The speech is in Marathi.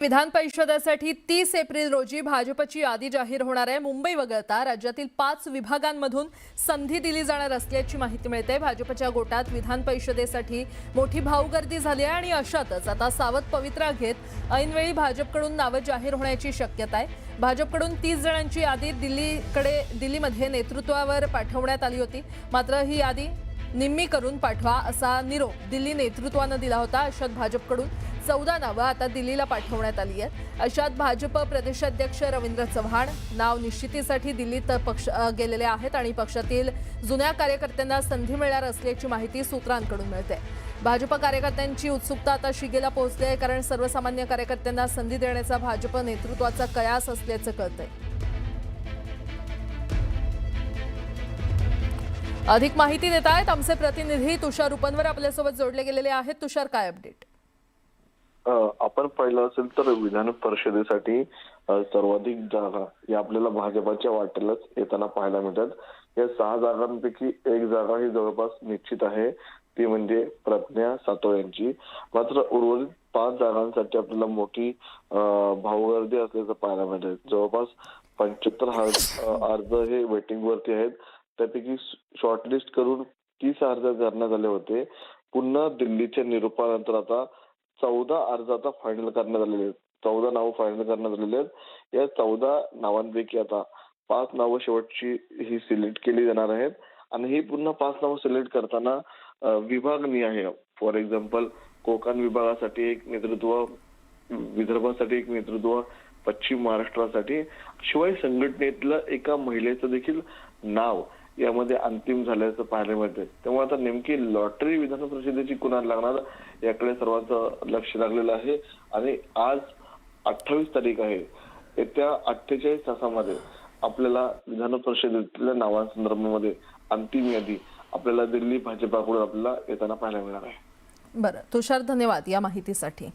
विधान परिषदेसाठी 30 एप्रिल रोजी भाजपची यादी जाहीर होणार आहे। मुंबई वगळता राज्यातील 5 विभागांमधून संधी दिली जाणार असल्याची माहिती मिळते। भाजपच्या गोटात विधान परिषदेसाठी मोठी भाऊगर्दी झाली आहे आणि अशातच आता सावध पवित्रा घेत ऐनवेळी भाजपकडून नावे जाहीर होण्याची शक्यता आहे। भाजपकडून 30 जणांची यादी दिल्लीमध्ये नेतृत्वावर पाठवण्यात आली होती, मात्र ही यादी निम्मी करून पाठवा असा निरोप दिल्ली नेतृत्वाने दिला होता। अशात भाजपकडून 14 नावं आता दिल्लीला पाठवण्यात आली आहेत। अशात भाजप प्रदेशाध्यक्ष रवींद्र चव्हाण नाव निश्चितीसाठी दिल्लीत गेलेले आहेत आणि पक्षातील जुन्या कार्यकर्त्यांना संधी मिळणार असल्याची माहिती सूत्रांकडून मिळते। भाजप कार्यकर्त्यांची उत्सुकता आता शिगेला पोहोचली आहे, कारण सर्वसामान्य कार्यकर्त्यांना संधी देण्याचा भाजप नेतृत्वाचा कयास असल्याचं कळतंय। अधिक माहिती देत आहेत आमचे प्रतिनिधी तुषार उपनवर आपल्यासोबत जोडले गेलेले आहेत। तुषार, काय अपडेट? आपण पाहिलं असेल तर विधान परिषदेसाठी सर्वाधिक जागा या आपल्याला भाजपच्या वाटेलाच येताना पाहायला मिळतात। या 6 जागांपैकी एक जागा ही जवळपास निश्चित आहे, ती म्हणजे प्रज्ञा सातव यांची। मात्र उर्वरित 5 जागांसाठी आपल्याला मोठी भाऊगर्दी असल्याचं पाहायला मिळतं। जवळपास 75 अर्ज हे वेटिंग वरती आहेत, त्यापैकी शॉर्टलिस्ट करून 30 अर्ज करण्यात आले होते। पुन्हा दिल्लीच्या निरोपानंतर आता 14 अर्ज आता फायनल करण्यात आलेले आहेत। 14 नावं फायनल करण्यात आलेली आहेत। या 14 नावांपैकी आता 5 नावं शेवटची ही सिलेक्ट केली जाणार आहेत आणि ही पुन्हा 5 नावं सिलेक्ट करताना विभागणी आहे। फॉर एक्झाम्पल, कोकण विभागासाठी एक नेतृत्व, विदर्भासाठी एक नेतृत्व, पश्चिम महाराष्ट्रासाठी, शिवाय संघटनेतलं एका महिलेचं देखील नाव यामध्ये अंतिम झाल्याचं पाहायला मिळते। त्यामुळे आता नेमकी लॉटरी विधान परिषदेची कुणाला लागणार याकडे सर्वांचं लक्ष लागलेलं आहे आणि आज 28 तारीख आहे। येत्या 48 तासामध्ये आपल्याला विधान परिषदेतल्या नावांसंदर्भामध्ये अंतिम यादी आपल्याला दिल्ली भाजपाकडून आपल्याला येताना पाहायला मिळणार आहे। बरं तुषार, धन्यवाद या माहितीसाठी।